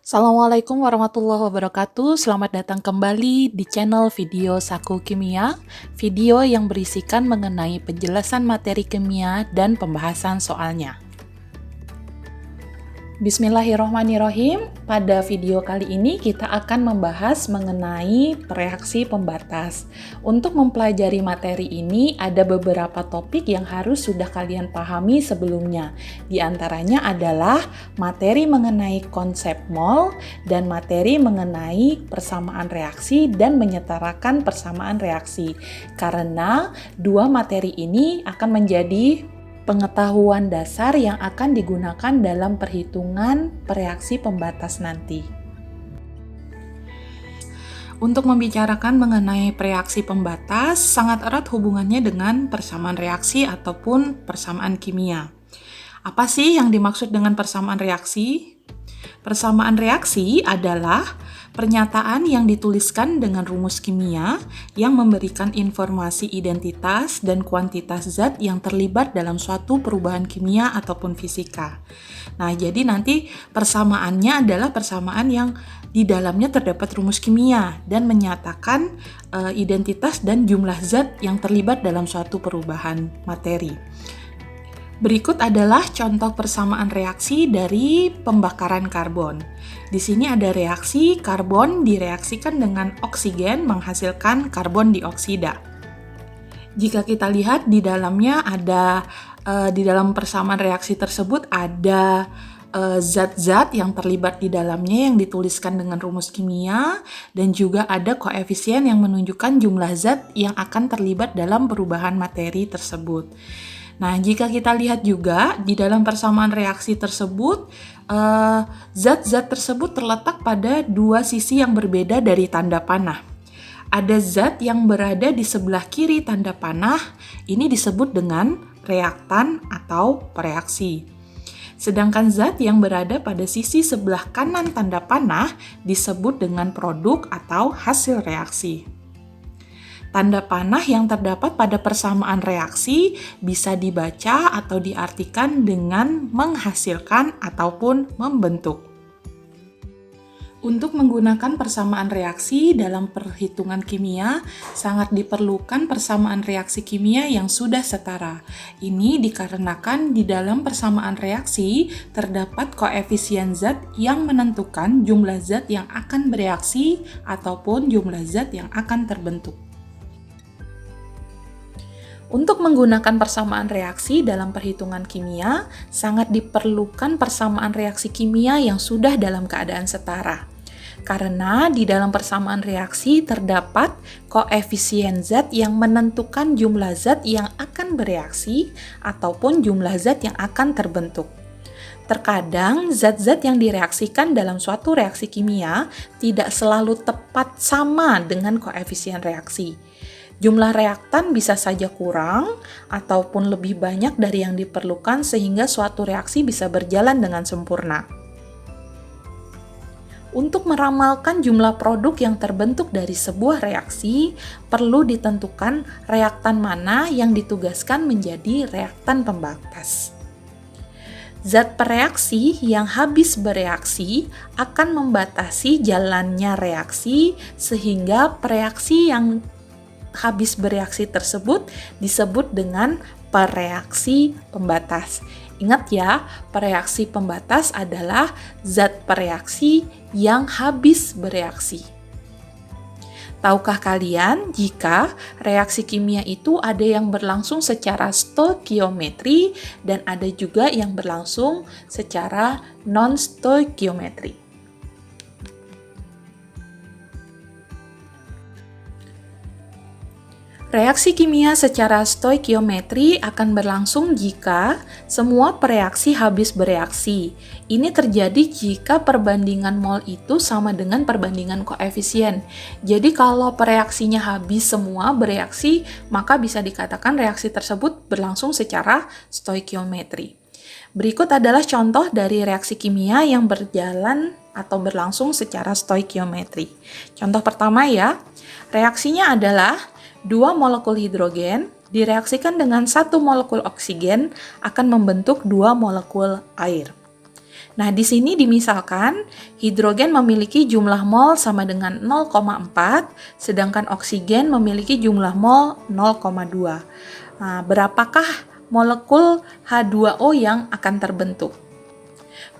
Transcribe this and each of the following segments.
Assalamualaikum warahmatullahi wabarakatuh. Selamat datang kembali di channel video Saku Kimia, video yang berisikan mengenai penjelasan materi kimia dan pembahasan soalnya. Bismillahirrohmanirrohim. Pada video kali ini kita akan membahas mengenai reaksi pembatas. Untuk mempelajari materi ini ada beberapa topik yang harus sudah kalian pahami sebelumnya. Di antaranya adalah materi mengenai konsep mol dan materi mengenai persamaan reaksi dan menyetarakan persamaan reaksi. Karena dua materi ini akan menjadi pengetahuan dasar yang akan digunakan dalam perhitungan reaksi pembatas nanti. Untuk membicarakan mengenai reaksi pembatas, sangat erat hubungannya dengan persamaan reaksi ataupun persamaan kimia. Apa sih yang dimaksud dengan persamaan reaksi? Persamaan reaksi adalah pernyataan yang dituliskan dengan rumus kimia yang memberikan informasi identitas dan kuantitas zat yang terlibat dalam suatu perubahan kimia ataupun fisika. Nah, jadi nanti persamaannya adalah persamaan yang di dalamnya terdapat rumus kimia dan menyatakan identitas dan jumlah zat yang terlibat dalam suatu perubahan materi. Berikut adalah contoh persamaan reaksi dari pembakaran karbon. Di sini ada reaksi karbon direaksikan dengan oksigen menghasilkan karbon dioksida. Jika kita lihat di dalamnya ada di dalam persamaan reaksi tersebut ada zat-zat yang terlibat di dalamnya yang dituliskan dengan rumus kimia dan juga ada koefisien yang menunjukkan jumlah zat yang akan terlibat dalam perubahan materi tersebut. Nah, jika kita lihat juga di dalam persamaan reaksi tersebut, zat-zat tersebut terletak pada dua sisi yang berbeda dari tanda panah. Ada zat yang berada di sebelah kiri tanda panah, ini disebut dengan reaktan atau pereaksi. Sedangkan zat yang berada pada sisi sebelah kanan tanda panah disebut dengan produk atau hasil reaksi. Tanda panah yang terdapat pada persamaan reaksi bisa dibaca atau diartikan dengan menghasilkan ataupun membentuk. Untuk menggunakan persamaan reaksi dalam perhitungan kimia, sangat diperlukan persamaan reaksi kimia yang sudah setara. Ini dikarenakan di dalam persamaan reaksi terdapat koefisien zat yang menentukan jumlah zat yang akan bereaksi ataupun jumlah zat yang akan terbentuk. Untuk menggunakan persamaan reaksi dalam perhitungan kimia, sangat diperlukan persamaan reaksi kimia yang sudah dalam keadaan setara. Karena di dalam persamaan reaksi terdapat koefisien zat yang menentukan jumlah zat yang akan bereaksi ataupun jumlah zat yang akan terbentuk. Terkadang zat-zat yang direaksikan dalam suatu reaksi kimia tidak selalu tepat sama dengan koefisien reaksi. Jumlah reaktan bisa saja kurang ataupun lebih banyak dari yang diperlukan sehingga suatu reaksi bisa berjalan dengan sempurna. Untuk meramalkan jumlah produk yang terbentuk dari sebuah reaksi, perlu ditentukan reaktan mana yang ditugaskan menjadi reaktan pembatas. Zat pereaksi yang habis bereaksi akan membatasi jalannya reaksi sehingga reaksi yang habis bereaksi tersebut disebut dengan pereaksi pembatas. Ingat ya, pereaksi pembatas adalah zat pereaksi yang habis bereaksi. Tahukah kalian jika reaksi kimia itu ada yang berlangsung secara stoikiometri dan ada juga yang berlangsung secara non-stoikiometri? Reaksi kimia secara stoikiometri akan berlangsung jika semua pereaksi habis bereaksi. Ini terjadi jika perbandingan mol itu sama dengan perbandingan koefisien. Jadi kalau pereaksinya habis semua bereaksi, maka bisa dikatakan reaksi tersebut berlangsung secara stoikiometri. Berikut adalah contoh dari reaksi kimia yang berjalan atau berlangsung secara stoikiometri. Contoh pertama ya, reaksinya adalah 2 molekul hidrogen direaksikan dengan 1 molekul oksigen akan membentuk 2 molekul air. Nah, di sini dimisalkan hidrogen memiliki jumlah mol sama dengan 0,4, sedangkan oksigen memiliki jumlah mol 0,2. Nah, berapakah molekul H2O yang akan terbentuk?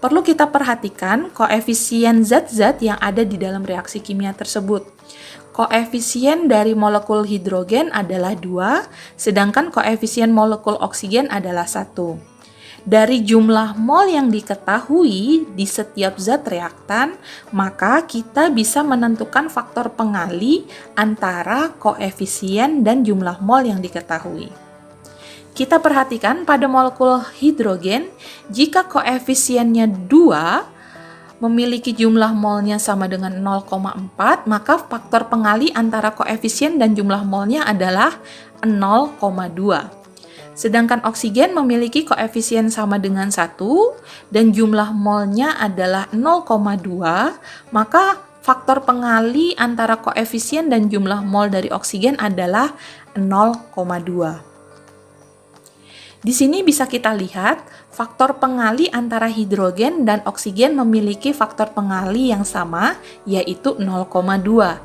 Perlu kita perhatikan koefisien zat-zat yang ada di dalam reaksi kimia tersebut. Koefisien dari molekul hidrogen adalah 2, sedangkan koefisien molekul oksigen adalah 1. Dari jumlah mol yang diketahui di setiap zat reaktan, maka kita bisa menentukan faktor pengali antara koefisien dan jumlah mol yang diketahui. Kita perhatikan pada molekul hidrogen, jika koefisiennya 2, memiliki jumlah molnya sama dengan 0,4, maka faktor pengali antara koefisien dan jumlah molnya adalah 0,2. Sedangkan oksigen memiliki koefisien sama dengan 1 dan jumlah molnya adalah 0,2, maka faktor pengali antara koefisien dan jumlah mol dari oksigen adalah 0,2. Di sini bisa kita lihat faktor pengali antara hidrogen dan oksigen memiliki faktor pengali yang sama, yaitu 0,2.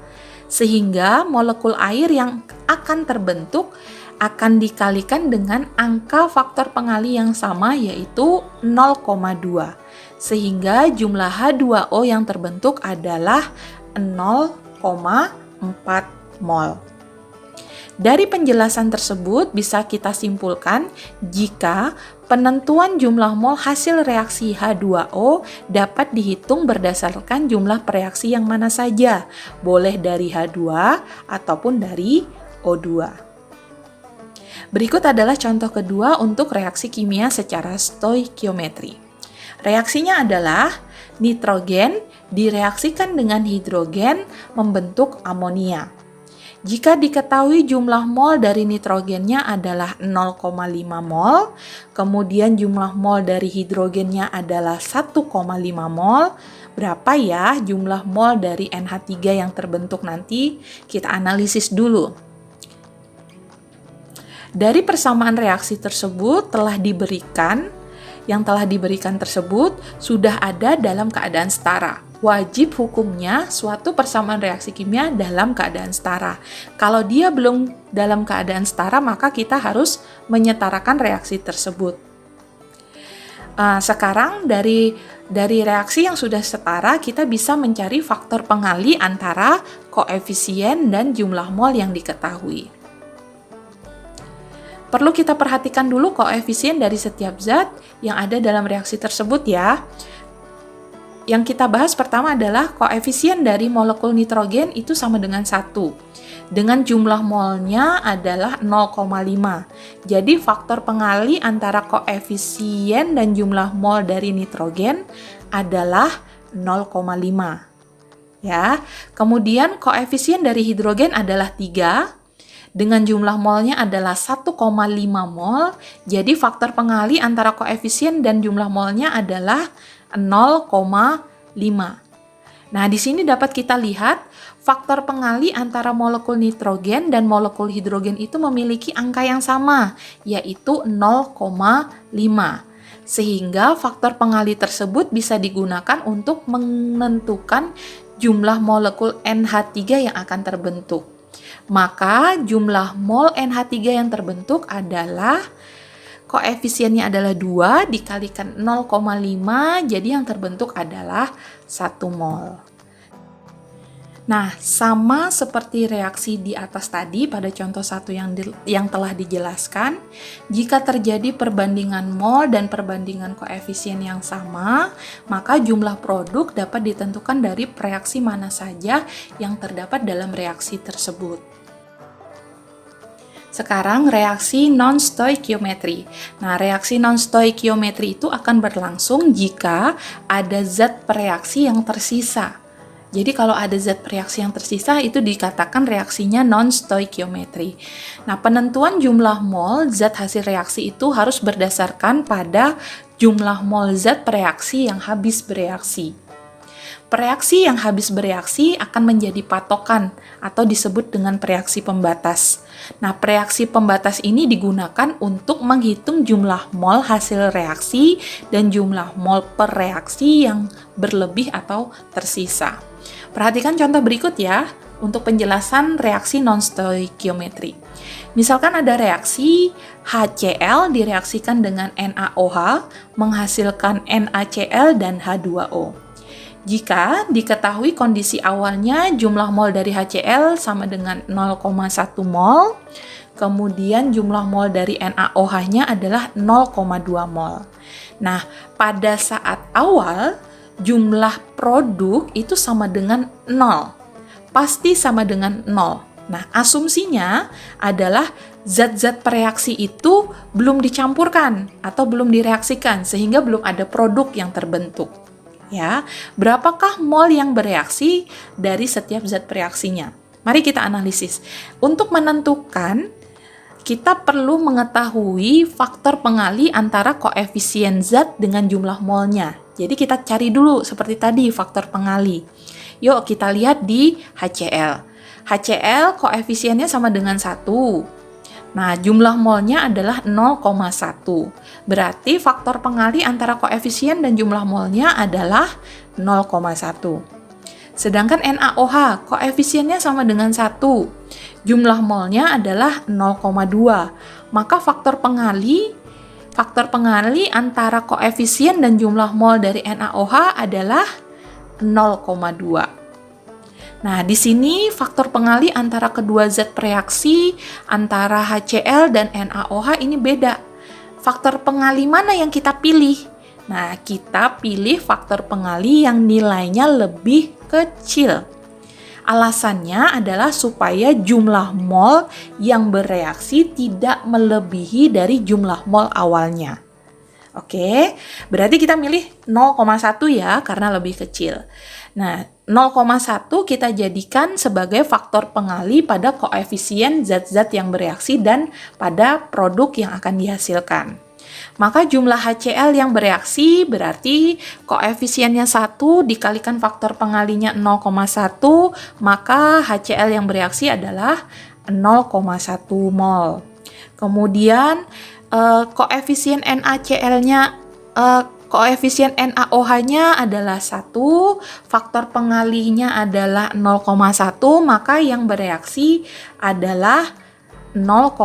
Sehingga molekul air yang akan terbentuk akan dikalikan dengan angka faktor pengali yang sama, yaitu 0,2. Sehingga jumlah H2O yang terbentuk adalah 0,4 mol. Dari penjelasan tersebut bisa kita simpulkan jika penentuan jumlah mol hasil reaksi H2O dapat dihitung berdasarkan jumlah reaksi yang mana saja, boleh dari H2 ataupun dari O2. Berikut adalah contoh kedua untuk reaksi kimia secara stoikiometri. Reaksinya adalah nitrogen direaksikan dengan hidrogen membentuk amonia. Jika diketahui jumlah mol dari nitrogennya adalah 0,5 mol, kemudian jumlah mol dari hidrogennya adalah 1,5 mol, berapa ya jumlah mol dari NH3 yang terbentuk nanti? Kita analisis dulu. Dari persamaan reaksi tersebut yang telah diberikan tersebut sudah ada dalam keadaan setara. Wajib hukumnya suatu persamaan reaksi kimia dalam keadaan setara. Kalau dia belum dalam keadaan setara, maka kita harus menyetarakan reaksi tersebut. Sekarang dari reaksi yang sudah setara, kita bisa mencari faktor pengali antara koefisien dan jumlah mol yang diketahui. Perlu kita perhatikan dulu koefisien dari setiap zat yang ada dalam reaksi tersebut ya. Yang kita bahas pertama adalah koefisien dari molekul nitrogen itu sama dengan 1. Dengan jumlah molnya adalah 0,5. Jadi faktor pengali antara koefisien dan jumlah mol dari nitrogen adalah 0,5. Ya. Kemudian koefisien dari hidrogen adalah 3. Dengan jumlah molnya adalah 1,5 mol, jadi faktor pengali antara koefisien dan jumlah molnya adalah 0,5. Nah, di sini dapat kita lihat faktor pengali antara molekul nitrogen dan molekul hidrogen itu memiliki angka yang sama, yaitu 0,5. Sehingga faktor pengali tersebut bisa digunakan untuk menentukan jumlah molekul NH3 yang akan terbentuk. Maka jumlah mol NH3 yang terbentuk adalah koefisiennya adalah 2 dikalikan 0,5, jadi yang terbentuk adalah 1 mol. Nah, sama seperti reaksi di atas tadi pada contoh 1 yang telah dijelaskan, jika terjadi perbandingan mol dan perbandingan koefisien yang sama, maka jumlah produk dapat ditentukan dari reaksi mana saja yang terdapat dalam reaksi tersebut. Sekarang reaksi non-stoikiometri. Nah, reaksi non-stoikiometri itu akan berlangsung jika ada zat reaksi yang tersisa. Jadi kalau ada zat reaksi yang tersisa itu dikatakan reaksinya non-stoikiometri. Nah, penentuan jumlah mol zat hasil reaksi itu harus berdasarkan pada jumlah mol zat reaksi yang habis bereaksi. Reaksi yang habis bereaksi akan menjadi patokan atau disebut dengan reaksi pembatas. Nah, reaksi pembatas ini digunakan untuk menghitung jumlah mol hasil reaksi dan jumlah mol per reaksi yang berlebih atau tersisa. Perhatikan contoh berikut ya untuk penjelasan reaksi non-stoikiometri. Misalkan ada reaksi HCl direaksikan dengan NaOH menghasilkan NaCl dan H2O. Jika diketahui kondisi awalnya jumlah mol dari HCl sama dengan 0,1 mol, kemudian jumlah mol dari NaOH-nya adalah 0,2 mol. Nah, pada saat awal jumlah produk itu sama dengan 0. Pasti sama dengan 0. Nah, asumsinya adalah zat-zat pereaksi itu belum dicampurkan atau belum direaksikan sehingga belum ada produk yang terbentuk. Ya, berapakah mol yang bereaksi dari setiap zat pereaksinya? Mari kita analisis. Untuk menentukan, kita perlu mengetahui faktor pengali antara koefisien zat dengan jumlah molnya. Jadi kita cari dulu seperti tadi faktor pengali. Yuk kita lihat di HCl. HCl koefisiennya sama dengan 1. Nah, jumlah molnya adalah 0,1. Berarti faktor pengali antara koefisien dan jumlah molnya adalah 0,1. Sedangkan NaOH koefisiennya sama dengan 1. Jumlah molnya adalah 0,2. Maka faktor pengali antara koefisien dan jumlah mol dari NaOH adalah 0,2. Nah, di sini faktor pengali antara kedua zat reaksi antara HCl dan NaOH ini beda. Faktor pengali mana yang kita pilih? Nah, kita pilih faktor pengali yang nilainya lebih kecil. Alasannya adalah supaya jumlah mol yang bereaksi tidak melebihi dari jumlah mol awalnya. Oke, berarti kita milih 0,1 ya, karena lebih kecil. Nah, 0,1 kita jadikan sebagai faktor pengali pada koefisien zat-zat yang bereaksi dan pada produk yang akan dihasilkan. Maka jumlah HCl yang bereaksi berarti koefisiennya 1 dikalikan faktor pengalinya 0,1, maka HCl yang bereaksi adalah 0,1 mol. Kemudian koefisien NaOH-nya adalah 1, faktor pengalinya adalah 0,1, maka yang bereaksi adalah 0,1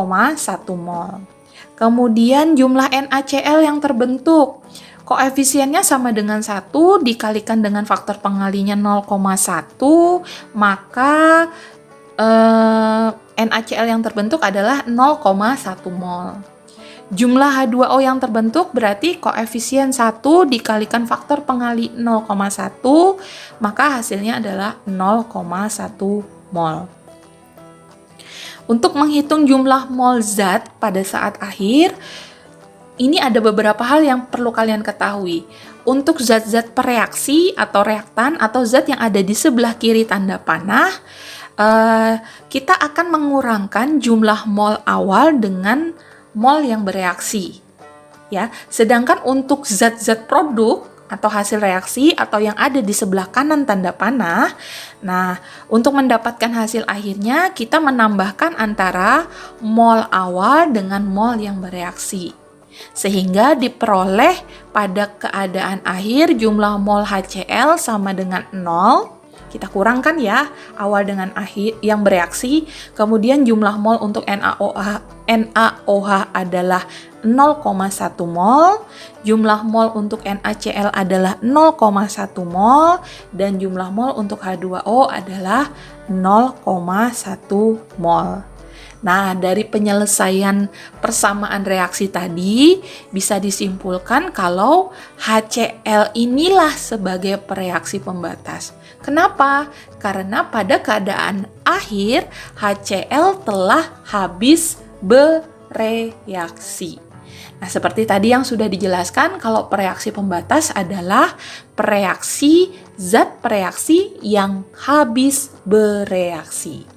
mol. Kemudian jumlah NaCl yang terbentuk, koefisiennya sama dengan 1 dikalikan dengan faktor pengalinya 0,1, maka NaCl yang terbentuk adalah 0,1 mol. Jumlah H2O yang terbentuk berarti koefisien 1 dikalikan faktor pengali 0,1, maka hasilnya adalah 0,1 mol. Untuk menghitung jumlah mol zat pada saat akhir, ini ada beberapa hal yang perlu kalian ketahui. Untuk zat-zat pereaksi atau reaktan atau zat yang ada di sebelah kiri tanda panah, kita akan mengurangkan jumlah mol awal dengan mol yang bereaksi. Ya, sedangkan untuk zat-zat produk atau hasil reaksi atau yang ada di sebelah kanan tanda panah, nah, untuk mendapatkan hasil akhirnya kita menambahkan antara mol awal dengan mol yang bereaksi. Sehingga diperoleh pada keadaan akhir jumlah mol HCl sama dengan 0. Kita kurangkan ya, awal dengan akhir yang bereaksi, kemudian jumlah mol untuk NaOH adalah 0,1 mol, jumlah mol untuk NaCl adalah 0,1 mol, dan jumlah mol untuk H2O adalah 0,1 mol. Nah, dari penyelesaian persamaan reaksi tadi bisa disimpulkan kalau HCl inilah sebagai reaksi pembatas. Kenapa? Karena pada keadaan akhir HCl telah habis bereaksi. Nah, seperti tadi yang sudah dijelaskan, kalau reaksi pembatas adalah reaksi zat reaksi yang habis bereaksi.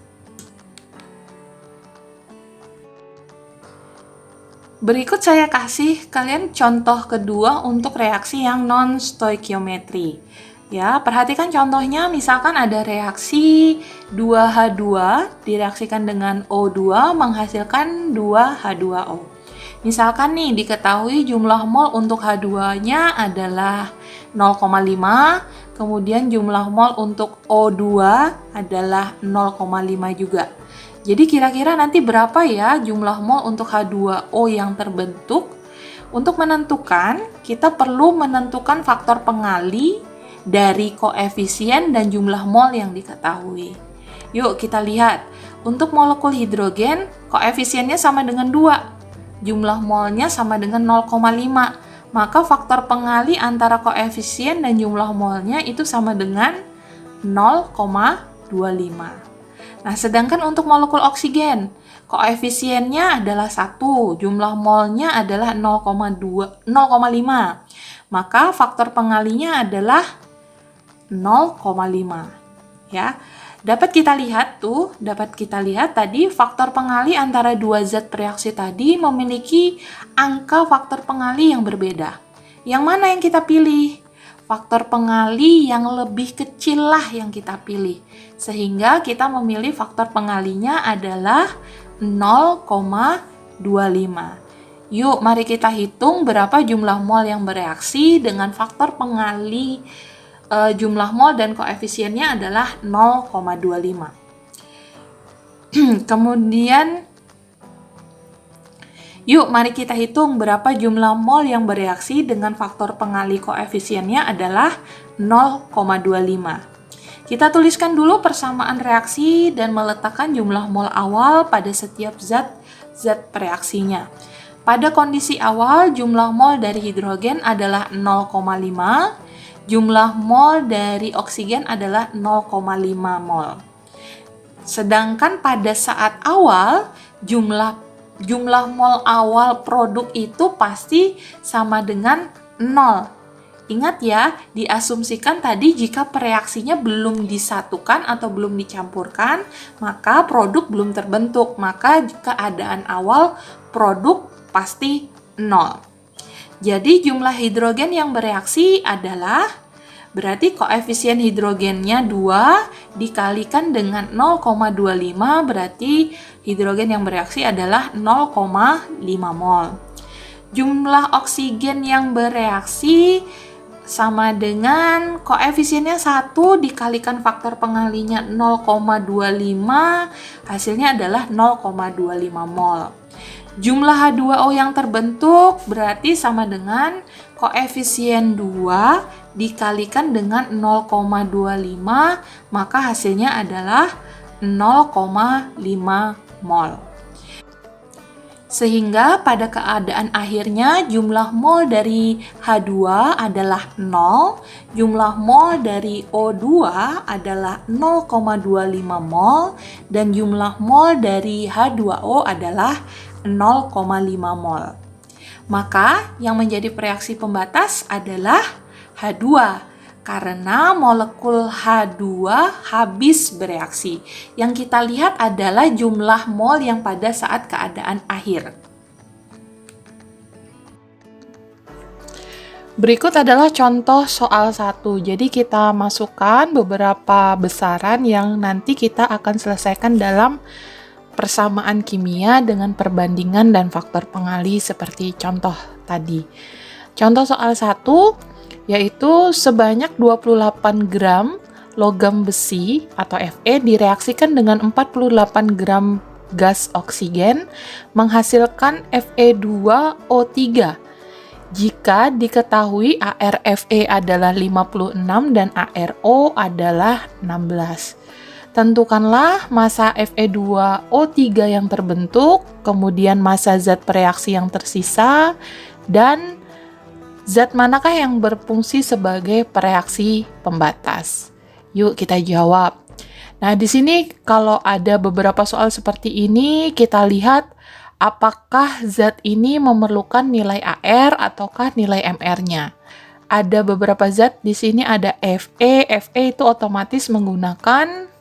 Berikut saya kasih kalian contoh kedua untuk reaksi yang non-stoikiometri. Ya, perhatikan contohnya, misalkan ada reaksi 2H2 direaksikan dengan O2 menghasilkan 2H2O. Misalkan nih, diketahui jumlah mol untuk H2-nya adalah 0,5, kemudian jumlah mol untuk O2 adalah 0,5 juga. Jadi kira-kira nanti berapa ya jumlah mol untuk H2O yang terbentuk? Untuk menentukan, kita perlu menentukan faktor pengali dari koefisien dan jumlah mol yang diketahui. Yuk kita lihat. Untuk molekul hidrogen, koefisiennya sama dengan 2. Jumlah molnya sama dengan 0,5. Maka faktor pengali antara koefisien dan jumlah molnya itu sama dengan 0,25. Nah, sedangkan untuk molekul oksigen, koefisiennya adalah 1, jumlah molnya adalah 0,5. Maka faktor pengalinya adalah 0,5. Ya. Dapat kita lihat tadi faktor pengali antara dua zat bereaksi tadi memiliki angka faktor pengali yang berbeda. Yang mana yang kita pilih? Faktor pengali yang lebih kecil lah yang kita pilih. Sehingga kita memilih faktor pengalinya adalah 0,25. Yuk, mari kita hitung berapa jumlah mol yang bereaksi dengan faktor pengali jumlah mol dan koefisiennya adalah 0,25. Kemudian, yuk mari kita hitung berapa jumlah mol yang bereaksi dengan faktor pengali koefisiennya adalah 0,25. Kita tuliskan dulu persamaan reaksi dan meletakkan jumlah mol awal pada setiap zat reaksinya. Pada kondisi awal, jumlah mol dari hidrogen adalah 0,5. Jumlah mol dari oksigen adalah 0,5 mol. Sedangkan pada saat awal, jumlah mol awal produk itu pasti sama dengan 0. Ingat ya, diasumsikan tadi jika reaksinya belum disatukan atau belum dicampurkan, maka produk belum terbentuk. Maka keadaan awal produk pasti 0. Jadi jumlah hidrogen yang bereaksi adalah, berarti koefisien hidrogennya 2 dikalikan dengan 0,25, berarti hidrogen yang bereaksi adalah 0,5 mol. Jumlah oksigen yang bereaksi sama dengan koefisiennya 1 dikalikan faktor pengalinya 0,25, hasilnya adalah 0,25 mol. Jumlah H2O yang terbentuk berarti sama dengan koefisien 2 dikalikan dengan 0,25, maka hasilnya adalah 0,5 mol. Sehingga pada keadaan akhirnya jumlah mol dari H2 adalah 0, jumlah mol dari O2 adalah 0,25 mol, dan jumlah mol dari H2O adalah 0,5 mol. Maka yang menjadi reaksi pembatas adalah H2 karena molekul H2 habis bereaksi. Yang kita lihat adalah jumlah mol yang pada saat keadaan akhir. Berikut adalah contoh soal 1. Jadi kita masukkan beberapa besaran yang nanti kita akan selesaikan dalam persamaan kimia dengan perbandingan dan faktor pengali seperti contoh tadi. Contoh soal 1 yaitu sebanyak 28 gram logam besi atau Fe direaksikan dengan 48 gram gas oksigen menghasilkan Fe2O3 jika diketahui ArFe adalah 56 dan ArO adalah 16. Tentukanlah massa Fe2O3 yang terbentuk, kemudian massa zat reaksi yang tersisa, dan zat manakah yang berfungsi sebagai pereaksi pembatas. Yuk kita jawab. Nah, di sini kalau ada beberapa soal seperti ini, kita lihat apakah zat ini memerlukan nilai AR ataukah nilai MR-nya. Ada beberapa zat di sini ada Fe itu otomatis menggunakan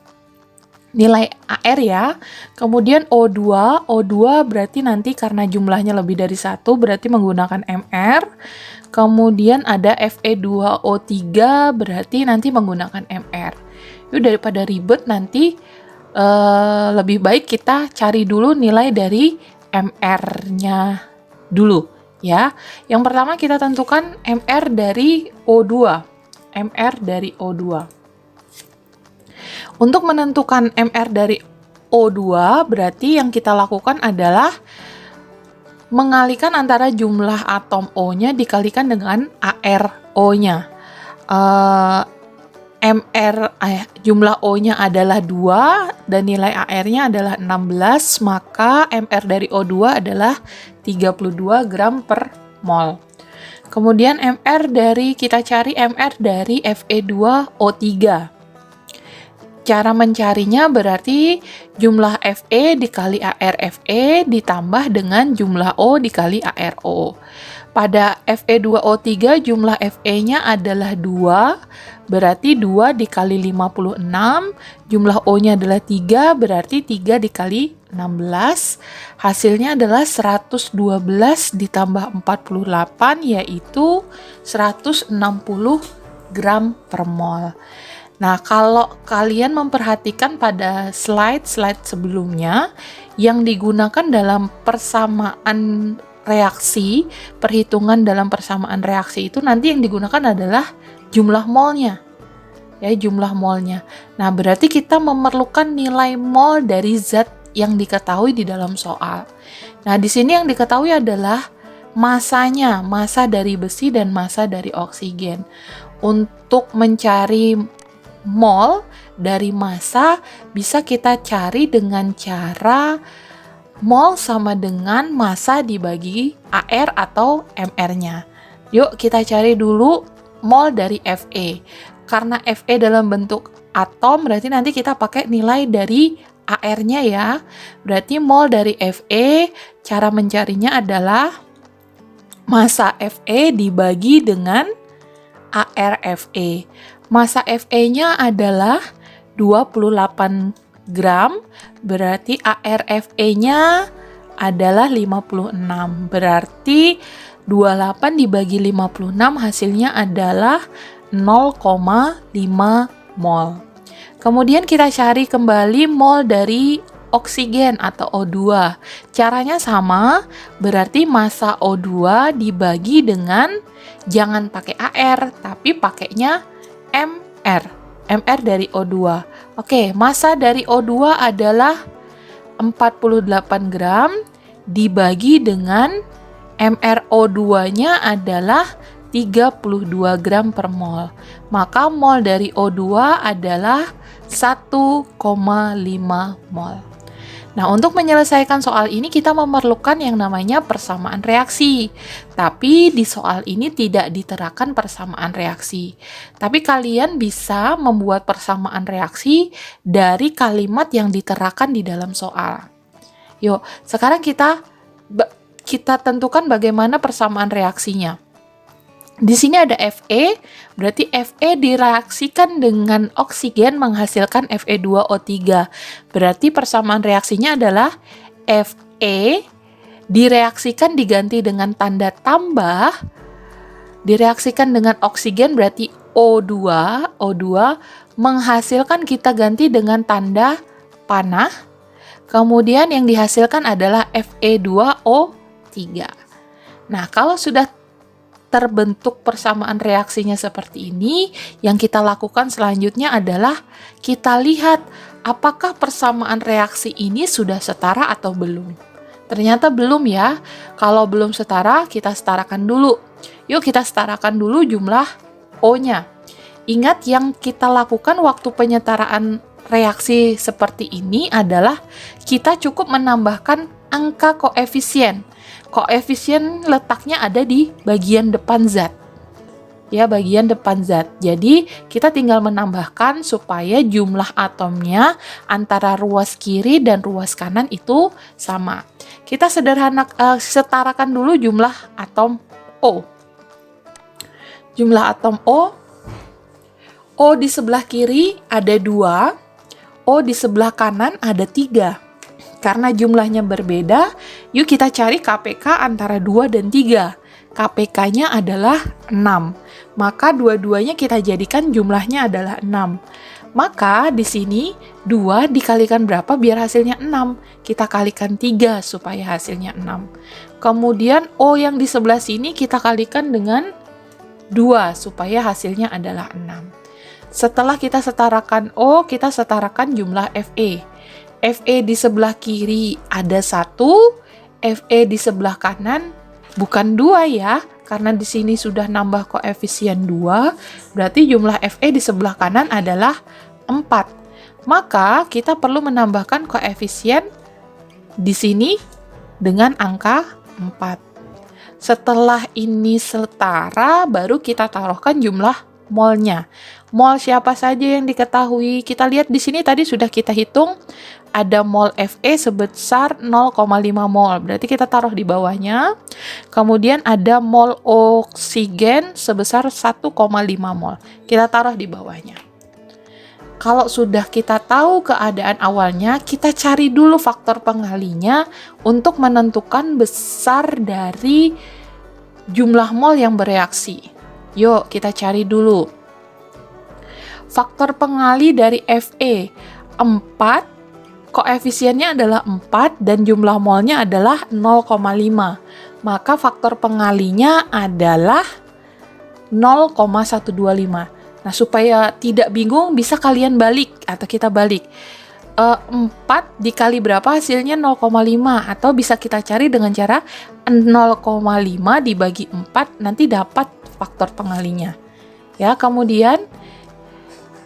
nilai AR ya. Kemudian O2 berarti nanti karena jumlahnya lebih dari 1 berarti menggunakan MR. Kemudian ada Fe2O3 berarti nanti menggunakan MR. Yuk daripada ribet nanti lebih baik kita cari dulu nilai dari MR-nya dulu ya. Yang pertama kita tentukan MR dari O2. MR dari O2. Untuk menentukan MR dari O2 berarti yang kita lakukan adalah mengalihkan antara jumlah atom O-nya dikalikan dengan ARO-nya. Jumlah O-nya adalah 2 dan nilai AR-nya adalah 16, maka MR dari O2 adalah 32 gram per mol. Kemudian kita cari MR dari Fe2O3. Cara mencarinya berarti jumlah Fe dikali ArFe ditambah dengan jumlah O dikali ArO. Pada Fe2O3 jumlah Fe-nya adalah 2, berarti 2 dikali 56, jumlah O-nya adalah 3, berarti 3 dikali 16, hasilnya adalah 112 ditambah 48, yaitu 160 gram per mol. Nah, kalau kalian memperhatikan pada slide sebelumnya, yang digunakan dalam persamaan reaksi, perhitungan dalam persamaan reaksi itu nanti yang digunakan adalah jumlah molnya. Ya, jumlah molnya. Nah, berarti kita memerlukan nilai mol dari zat yang diketahui di dalam soal. Nah, di sini yang diketahui adalah masanya, massa dari besi dan massa dari oksigen. Untuk mencari mol dari massa bisa kita cari dengan cara mol sama dengan massa dibagi AR atau MR-nya. Yuk kita cari dulu mol dari Fe. Karena Fe dalam bentuk atom berarti nanti kita pakai nilai dari AR-nya ya. Berarti mol dari Fe, cara mencarinya adalah massa Fe dibagi dengan ArFe. Massa Fe-nya adalah 28 gram, berarti ArFe-nya adalah 56. Berarti 28 dibagi 56 hasilnya adalah 0,5 mol. Kemudian kita cari kembali mol dari oksigen atau O2. Caranya sama, berarti massa O2 dibagi dengan jangan pakai AR, tapi pakainya MR. MR dari O2. Oke, massa dari O2 adalah 48 gram dibagi dengan MrO2-nya adalah 32 gram per mol. Maka mol dari O2 adalah 1,5 mol. Nah, untuk menyelesaikan soal ini kita memerlukan yang namanya persamaan reaksi. Tapi di soal ini tidak diterakan persamaan reaksi. Tapi kalian bisa membuat persamaan reaksi dari kalimat yang diterakan di dalam soal. Yuk, sekarang kita tentukan bagaimana persamaan reaksinya. Di sini ada Fe, berarti Fe direaksikan dengan oksigen menghasilkan Fe2O3. Berarti persamaan reaksinya adalah Fe direaksikan diganti dengan tanda tambah, direaksikan dengan oksigen berarti O2 menghasilkan kita ganti dengan tanda panah. Kemudian yang dihasilkan adalah Fe2O3. Nah, kalau sudah terbentuk persamaan reaksinya seperti ini, yang kita lakukan selanjutnya adalah kita lihat apakah persamaan reaksi ini sudah setara atau belum. Ternyata belum ya. Kalau belum setara, kita setarakan dulu. Yuk kita setarakan dulu jumlah O-nya. Ingat yang kita lakukan waktu penyetaraan reaksi seperti ini adalah kita cukup menambahkan angka koefisien. Koefisien letaknya ada di bagian depan zat. Ya, bagian depan zat. Jadi, kita tinggal menambahkan supaya jumlah atomnya antara ruas kiri dan ruas kanan itu sama. Kita setarakan dulu jumlah atom O. Jumlah atom O di sebelah kiri ada 2, O di sebelah kanan ada 3. Karena jumlahnya berbeda, yuk kita cari KPK antara 2 dan 3. KPK-nya adalah 6. Maka dua-duanya kita jadikan jumlahnya adalah 6. Maka di sini 2 dikalikan berapa biar hasilnya 6? Kita kalikan 3 supaya hasilnya 6. Kemudian O yang di sebelah sini kita kalikan dengan 2 supaya hasilnya adalah 6. Setelah kita setarakan O, kita setarakan jumlah FE. FE di sebelah kiri ada 1, FE di sebelah kanan bukan 2 ya, karena di sini sudah nambah koefisien 2, berarti jumlah FE di sebelah kanan adalah 4. Maka kita perlu menambahkan koefisien di sini dengan angka 4. Setelah ini setara, baru kita taruhkan jumlah molnya. Mol siapa saja yang diketahui? Kita lihat di sini tadi sudah kita hitung ada mol Fe sebesar 0,5 mol. Berarti kita taruh di bawahnya. Kemudian ada mol oksigen sebesar 1,5 mol. Kita taruh di bawahnya. Kalau sudah kita tahu keadaan awalnya, kita cari dulu faktor pengalinya untuk menentukan besar dari jumlah mol yang bereaksi. Yuk, kita cari dulu. Faktor pengali dari Fe 4, koefisiennya adalah 4 dan jumlah molnya adalah 0,5. Maka faktor pengalinya adalah 0,125. Nah, supaya tidak bingung, bisa kalian balik atau kita balik. 4 dikali berapa hasilnya 0,5, atau bisa kita cari dengan cara 0,5 dibagi 4, nanti dapat faktor pengalinya. Ya, kemudian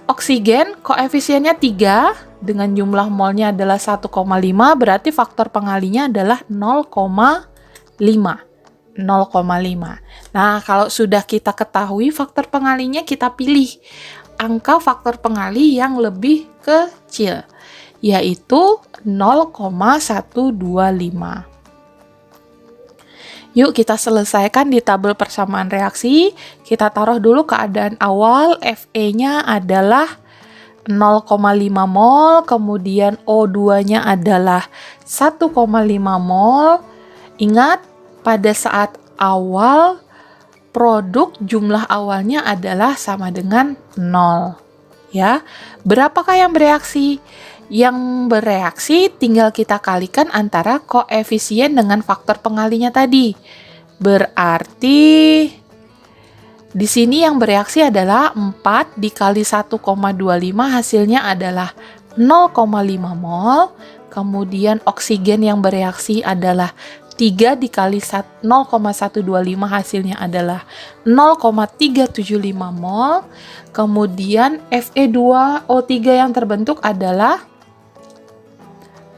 oksigen koefisiennya 3 dengan jumlah molnya adalah 1,5, berarti faktor pengalinya adalah 0,5. 0,5. Nah, kalau sudah kita ketahui faktor pengalinya, kita pilih angka faktor pengali yang lebih kecil, yaitu 0,125. Yuk kita selesaikan di tabel persamaan reaksi. Kita taruh dulu keadaan awal, Fe-nya adalah 0,5 mol, kemudian O2-nya adalah 1,5 mol. Ingat, pada saat awal, produk jumlah awalnya adalah sama dengan 0. Ya, berapakah yang bereaksi? Yang bereaksi tinggal kita kalikan antara koefisien dengan faktor pengalinya tadi. Berarti di sini yang bereaksi adalah 4 dikali 1,25, hasilnya adalah 0,5 mol. Kemudian oksigen yang bereaksi adalah 3 dikali 0,125, hasilnya adalah 0,375 mol. Kemudian Fe2O3 yang terbentuk adalah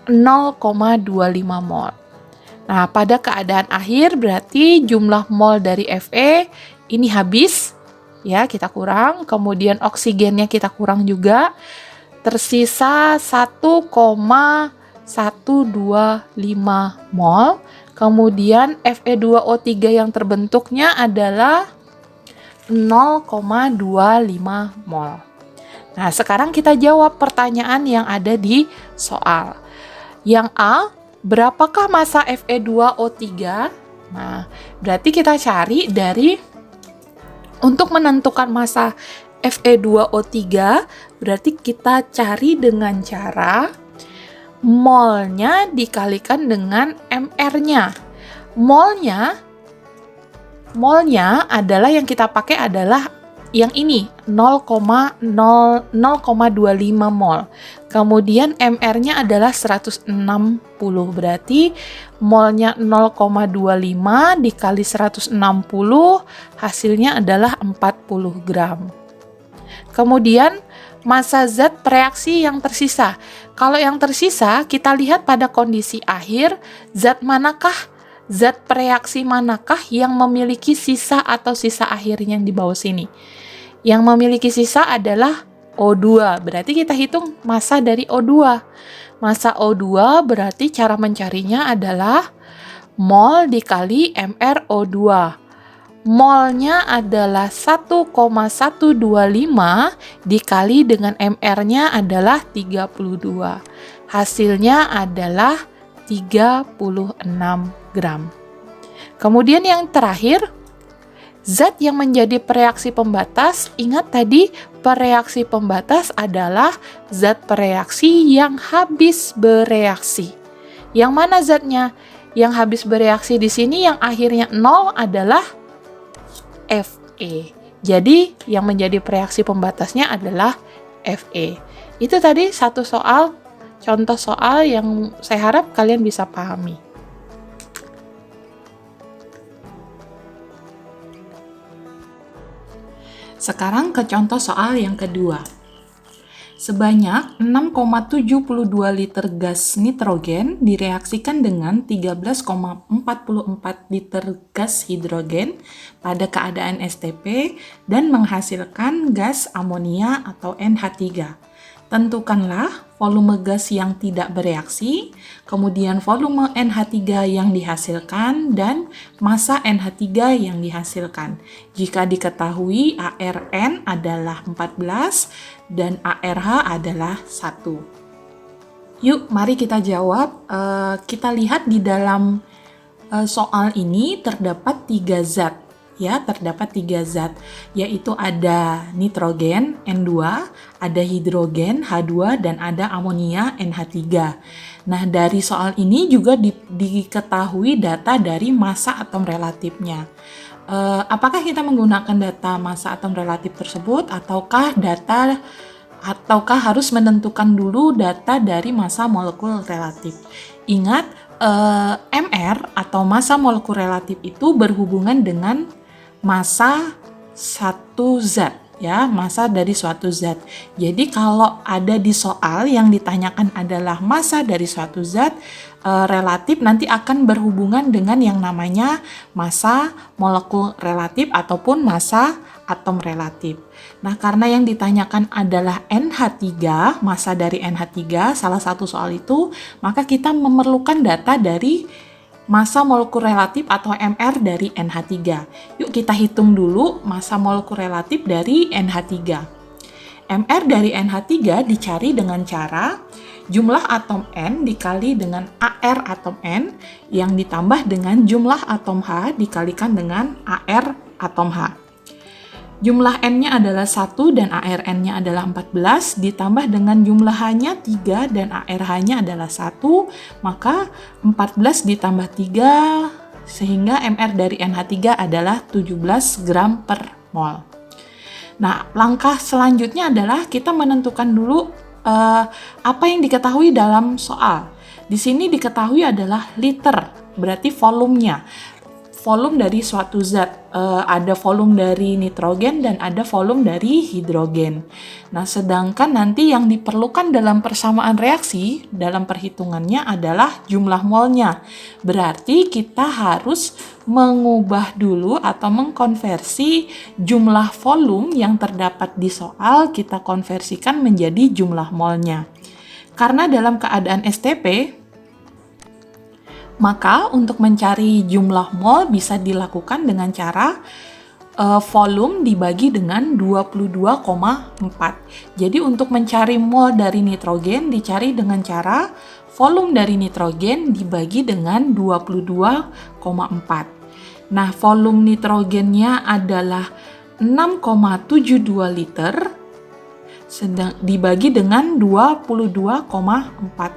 0,25 mol. Nah, pada keadaan akhir berarti jumlah mol dari Fe ini habis. Ya, kita kurang. Kemudian oksigennya kita kurang juga. Tersisa 1,125 mol. Kemudian Fe2O3 yang terbentuknya adalah 0,25 mol. Nah, sekarang kita jawab pertanyaan yang ada di soal. Yang A, berapakah massa Fe2O3? Nah, berarti kita cari dari, untuk menentukan massa Fe2O3, berarti kita cari dengan cara molnya dikalikan dengan mR-nya. Molnya adalah yang kita pakai adalah yang ini, 0,25 mol. Kemudian mR-nya adalah 160, berarti molnya 0,25 dikali 160, hasilnya adalah 40 gram. Kemudian massa zat reaksi yang tersisa. Kalau yang tersisa, kita lihat pada kondisi akhir, zat reaksi manakah yang memiliki sisa atau sisa akhirnya yang di bawah sini. Yang memiliki sisa adalah O2, berarti kita hitung massa dari O2. Massa O2 berarti cara mencarinya adalah mol dikali mR O2. molnya adalah 1,125 dikali dengan MR-nya adalah 32. Hasilnya adalah 36 gram. Kemudian yang terakhir, zat yang menjadi pereaksi pembatas. Ingat tadi, pereaksi pembatas adalah zat pereaksi yang habis bereaksi. Yang mana zatnya? Yang habis bereaksi di sini yang akhirnya 0 adalah Fe. Jadi, yang menjadi pereaksi pembatasnya adalah Fe. Itu tadi satu soal, contoh soal yang saya harap kalian bisa pahami. Sekarang ke contoh soal yang kedua. Sebanyak 6,72 liter gas nitrogen direaksikan dengan 13,44 liter gas hidrogen pada keadaan STP dan menghasilkan gas amonia atau NH3. Tentukanlah volume gas yang tidak bereaksi, kemudian volume NH3 yang dihasilkan, dan massa NH3 yang dihasilkan. Jika diketahui ARN adalah 14 dan ARH adalah 1. Yuk, mari kita jawab. Kita lihat di dalam soal ini terdapat 3 zat. Ya, terdapat 3 zat, yaitu ada nitrogen N2, ada hidrogen H2, dan ada amonia NH3. Nah, dari soal ini juga diketahui data dari massa atom relatifnya. Apakah kita menggunakan data massa atom relatif tersebut, ataukah harus menentukan dulu data dari massa molekul relatif? Ingat, MR atau massa molekul relatif itu berhubungan dengan massa satu zat, ya, massa dari suatu zat. Jadi kalau ada di soal yang ditanyakan adalah massa dari suatu zat, relatif nanti akan berhubungan dengan yang namanya massa molekul relatif ataupun massa atom relatif. Nah, karena yang ditanyakan adalah NH3, massa dari NH3, salah satu soal itu, maka kita memerlukan data dari massa molekul relatif atau MR dari NH3. Yuk kita hitung dulu massa molekul relatif dari NH3. MR dari NH3 dicari dengan cara jumlah atom N dikali dengan AR atom N yang ditambah dengan jumlah atom H dikalikan dengan AR atom H. Jumlah N-nya adalah 1 dan ARN-nya adalah 14, ditambah dengan jumlah H-nya 3 dan ARH-nya adalah 1, maka 14 ditambah 3 sehingga MR dari NH3 adalah 17 gram per mol. Nah, langkah selanjutnya adalah kita menentukan dulu apa yang diketahui dalam soal. Di sini diketahui adalah liter, berarti volumenya. Volume dari suatu zat, ada volume dari nitrogen dan ada volume dari hidrogen. Nah, sedangkan nanti yang diperlukan dalam persamaan reaksi dalam perhitungannya adalah jumlah molnya. Berarti kita harus mengubah dulu atau mengkonversi jumlah volume yang terdapat di soal, kita konversikan menjadi jumlah molnya. Karena dalam keadaan STP, maka untuk mencari jumlah mol bisa dilakukan dengan cara volume dibagi dengan 22,4. Jadi untuk mencari mol dari nitrogen dicari dengan cara volume dari nitrogen dibagi dengan 22,4. Nah, volume nitrogennya adalah 6,72 liter sedang dibagi dengan 22,4,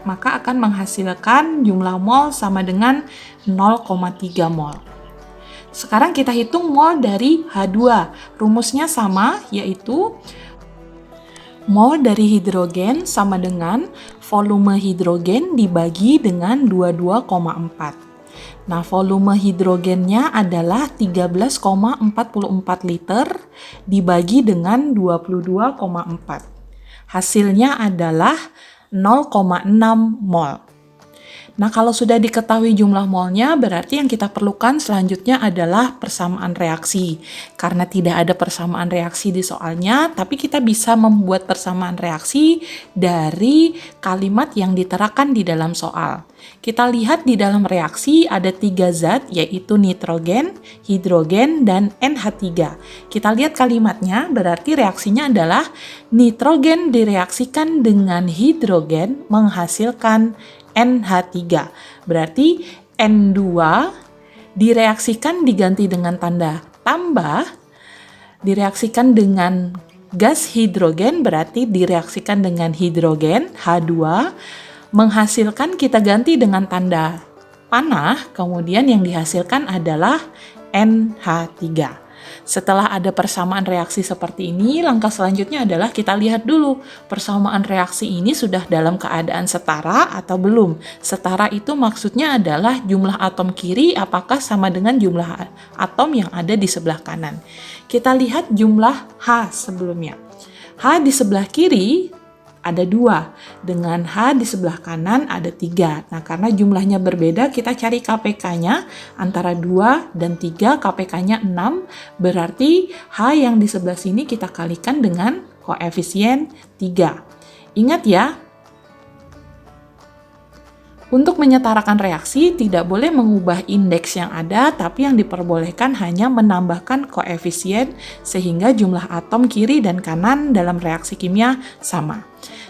maka akan menghasilkan jumlah mol sama dengan 0,3 mol. Sekarang kita hitung mol dari H2. Rumusnya sama, yaitu mol dari hidrogen sama dengan volume hidrogen dibagi dengan 22,4. Nah, volume hidrogennya adalah 13,44 liter dibagi dengan 22,4. Hasilnya adalah 0,6 mol. Nah, kalau sudah diketahui jumlah molnya, berarti yang kita perlukan selanjutnya adalah persamaan reaksi. Karena tidak ada persamaan reaksi di soalnya, tapi kita bisa membuat persamaan reaksi dari kalimat yang diterakan di dalam soal. Kita lihat di dalam reaksi ada 3 zat, yaitu nitrogen, hidrogen, dan NH3. Kita lihat kalimatnya, berarti reaksinya adalah nitrogen direaksikan dengan hidrogen menghasilkan NH3. Berarti N2 direaksikan diganti dengan tanda tambah, direaksikan dengan gas hidrogen berarti direaksikan dengan hidrogen H2, menghasilkan kita ganti dengan tanda panah, kemudian yang dihasilkan adalah NH3. Setelah ada persamaan reaksi seperti ini, langkah selanjutnya adalah kita lihat dulu persamaan reaksi ini sudah dalam keadaan setara atau belum. Setara itu maksudnya adalah jumlah atom kiri apakah sama dengan jumlah atom yang ada di sebelah kanan. Kita lihat jumlah H sebelumnya. H di sebelah kiri ada 2, dengan H di sebelah kanan ada 3. Nah, karena jumlahnya berbeda, kita cari KPK-nya antara 2 dan 3, KPK-nya 6, berarti H yang di sebelah sini kita kalikan dengan koefisien 3. Ingat ya, untuk menyetarakan reaksi tidak boleh mengubah indeks yang ada, tapi yang diperbolehkan hanya menambahkan koefisien sehingga jumlah atom kiri dan kanan dalam reaksi kimia sama.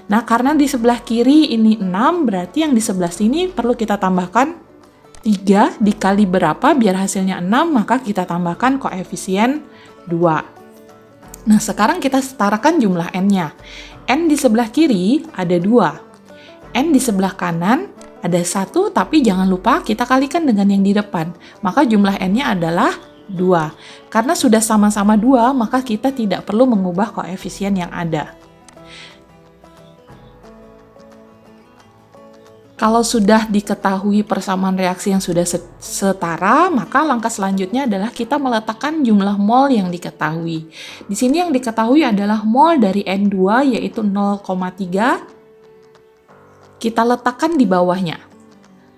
Nah, karena di sebelah kiri ini 6, berarti yang di sebelah sini perlu kita tambahkan 3 dikali berapa biar hasilnya 6, maka kita tambahkan koefisien 2. Nah, sekarang kita setarakan jumlah N-nya. N di sebelah kiri ada 2. N di sebelah kanan ada 1, tapi jangan lupa kita kalikan dengan yang di depan. Maka jumlah N-nya adalah 2. Karena sudah sama-sama 2, maka kita tidak perlu mengubah koefisien yang ada. Kalau sudah diketahui persamaan reaksi yang sudah setara, maka langkah selanjutnya adalah kita meletakkan jumlah mol yang diketahui. Di sini yang diketahui adalah mol dari N2 yaitu 0,3. Kita letakkan di bawahnya.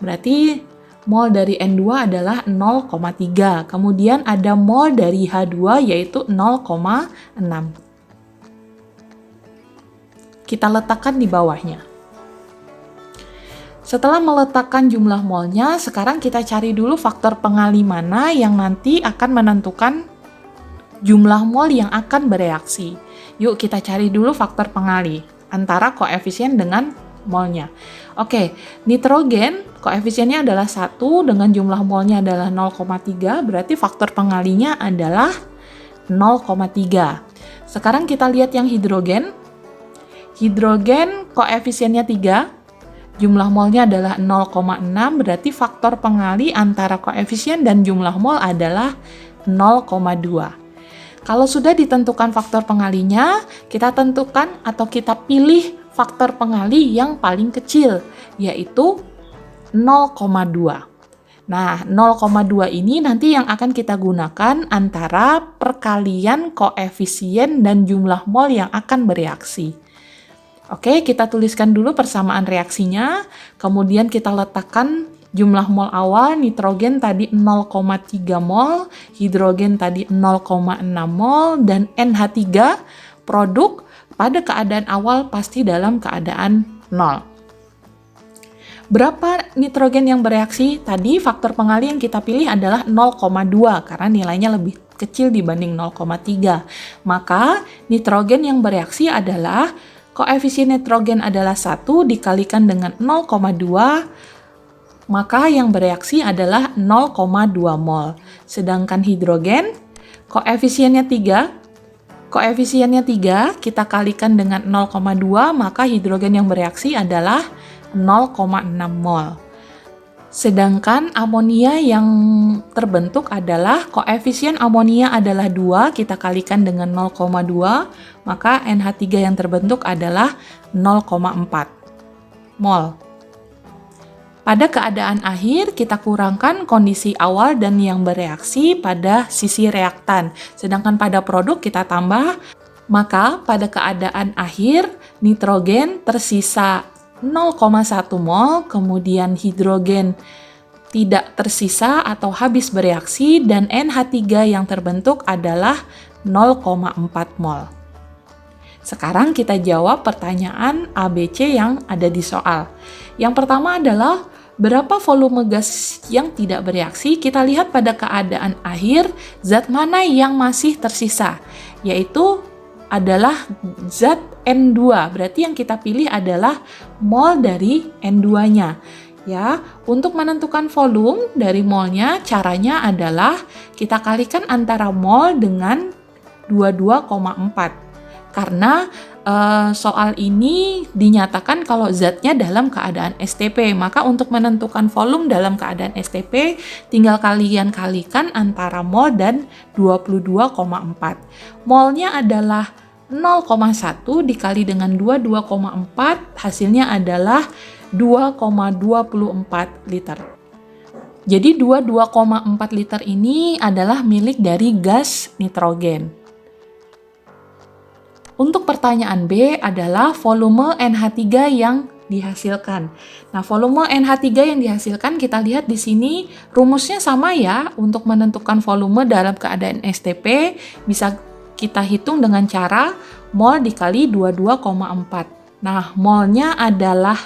Berarti mol dari N2 adalah 0,3. Kemudian ada mol dari H2 yaitu 0,6. Kita letakkan di bawahnya. Setelah meletakkan jumlah molnya, sekarang kita cari dulu faktor pengali mana yang nanti akan menentukan jumlah mol yang akan bereaksi. Yuk kita cari dulu faktor pengali antara koefisien dengan molnya. Oke, nitrogen koefisiennya adalah 1 dengan jumlah molnya adalah 0,3, berarti faktor pengalinya adalah 0,3. Sekarang kita lihat yang hidrogen. Hidrogen koefisiennya 3. Jumlah molnya adalah 0,6, berarti faktor pengali antara koefisien dan jumlah mol adalah 0,2. Kalau sudah ditentukan faktor pengalinya, kita tentukan atau kita pilih faktor pengali yang paling kecil, yaitu 0,2. Nah, 0,2 ini nanti yang akan kita gunakan antara perkalian koefisien dan jumlah mol yang akan bereaksi. Oke, kita tuliskan dulu persamaan reaksinya, kemudian kita letakkan jumlah mol awal, nitrogen tadi 0,3 mol, hidrogen tadi 0,6 mol, dan NH3 produk pada keadaan awal pasti dalam keadaan 0. Berapa nitrogen yang bereaksi? Tadi faktor pengali yang kita pilih adalah 0,2 karena nilainya lebih kecil dibanding 0,3. Maka nitrogen yang bereaksi adalah koefisien nitrogen adalah 1 dikalikan dengan 0,2, maka yang bereaksi adalah 0,2 mol. Sedangkan hidrogen, koefisiennya 3, kita kalikan dengan 0,2, maka hidrogen yang bereaksi adalah 0,6 mol. Sedangkan amonia yang terbentuk adalah koefisien amonia adalah 2, kita kalikan dengan 0,2, maka NH3 yang terbentuk adalah 0,4 mol. Pada keadaan akhir, kita kurangkan kondisi awal dan yang bereaksi pada sisi reaktan. Sedangkan pada produk kita tambah, maka pada keadaan akhir, nitrogen tersisa 0,1 mol, kemudian hidrogen tidak tersisa atau habis bereaksi, dan NH3 yang terbentuk adalah 0,4 mol. Sekarang kita jawab pertanyaan ABC yang ada di soal. Yang pertama adalah berapa volume gas yang tidak bereaksi? Kita lihat pada keadaan akhir, zat mana yang masih tersisa? Yaitu adalah zat N2. Berarti yang kita pilih adalah mol dari N2-nya. Ya, untuk menentukan volume dari molnya, caranya adalah kita kalikan antara mol dengan 22,4. Karena soal ini dinyatakan kalau zatnya dalam keadaan STP, maka untuk menentukan volume dalam keadaan STP tinggal kalian kalikan antara mol dan 22,4. Molnya adalah 0,1 dikali dengan 22,4, hasilnya adalah 2,24 liter. Jadi 22,4 liter ini adalah milik dari gas nitrogen. Untuk pertanyaan B adalah volume NH3 yang dihasilkan. Nah, volume NH3 yang dihasilkan kita lihat di sini rumusnya sama ya. Untuk menentukan volume dalam keadaan STP bisa kita hitung dengan cara mol dikali 22,4. Nah, molnya adalah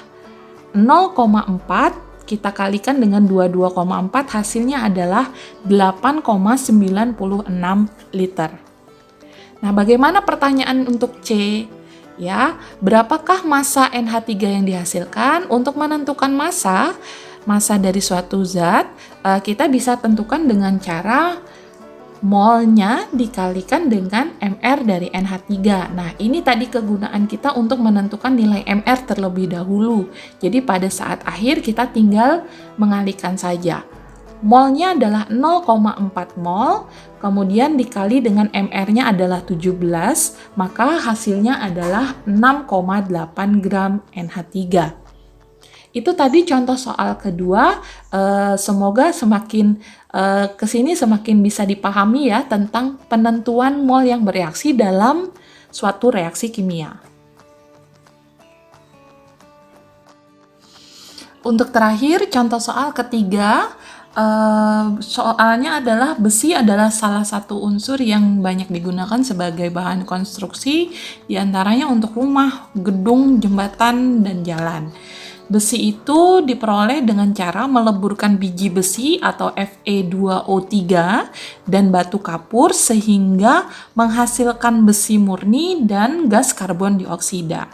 0,4, kita kalikan dengan 22,4, hasilnya adalah 8,96 liter. Nah, bagaimana pertanyaan untuk C? Ya, berapakah massa NH3 yang dihasilkan? Untuk menentukan massa dari suatu zat, kita bisa tentukan dengan cara molnya dikalikan dengan MR dari NH3. Nah, ini tadi kegunaan kita untuk menentukan nilai MR terlebih dahulu. Jadi pada saat akhir kita tinggal mengalihkan saja. Molnya adalah 0,4 mol, kemudian dikali dengan MR-nya adalah 17, maka hasilnya adalah 6,8 gram NH3. Itu tadi contoh soal kedua. Semoga semakin kesini semakin bisa dipahami ya tentang penentuan mol yang bereaksi dalam suatu reaksi kimia. Untuk terakhir, contoh soal ketiga. Soalnya adalah besi adalah salah satu unsur yang banyak digunakan sebagai bahan konstruksi, diantaranya untuk rumah, gedung, jembatan, dan jalan. Besi itu diperoleh dengan cara meleburkan biji besi atau Fe2O3 dan batu kapur sehingga menghasilkan besi murni dan gas karbon dioksida.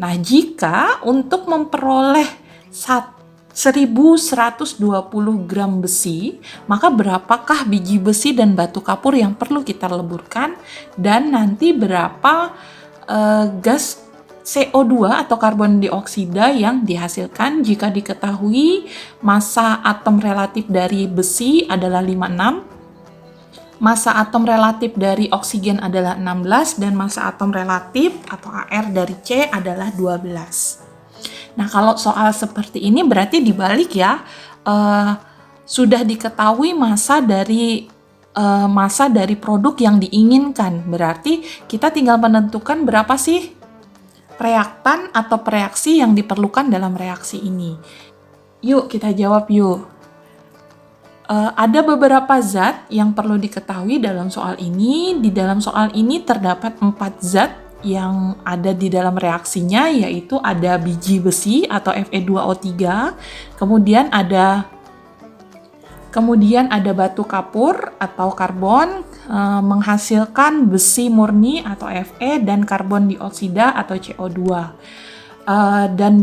Nah, jika untuk memperoleh 1120 gram besi, maka berapakah biji besi dan batu kapur yang perlu kita leburkan, dan nanti berapa gas CO2 atau karbon dioksida yang dihasilkan jika diketahui massa atom relatif dari besi adalah 56, massa atom relatif dari oksigen adalah 16, dan massa atom relatif atau AR dari C adalah 12. Nah, kalau soal seperti ini berarti dibalik ya, sudah diketahui massa dari produk yang diinginkan. Berarti kita tinggal menentukan berapa sih reaktan atau reaksi yang diperlukan dalam reaksi ini. Yuk kita jawab yuk. Ada beberapa zat yang perlu diketahui dalam soal ini. Di dalam soal ini terdapat 4 zat yang ada di dalam reaksinya, yaitu ada biji besi atau Fe2O3, kemudian ada batu kapur atau karbon menghasilkan besi murni atau Fe dan karbon dioksida atau CO2. Dan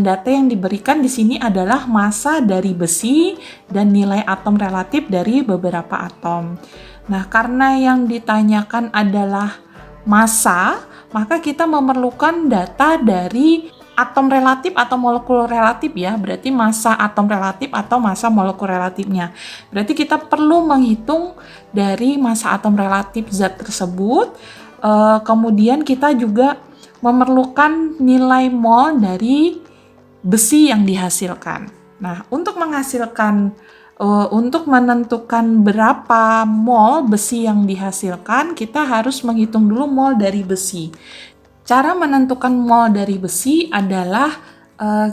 data yang diberikan di sini adalah massa dari besi dan nilai atom relatif dari beberapa atom. Nah, karena yang ditanyakan adalah massa, maka kita memerlukan data dari atom relatif atau molekul relatif ya. Berarti massa atom relatif atau massa molekul relatifnya. Berarti kita perlu menghitung dari massa atom relatif zat tersebut. Kemudian kita juga memerlukan nilai mol dari besi yang dihasilkan. Nah, untuk menentukan berapa mol besi yang dihasilkan, kita harus menghitung dulu mol dari besi. Cara menentukan mol dari besi adalah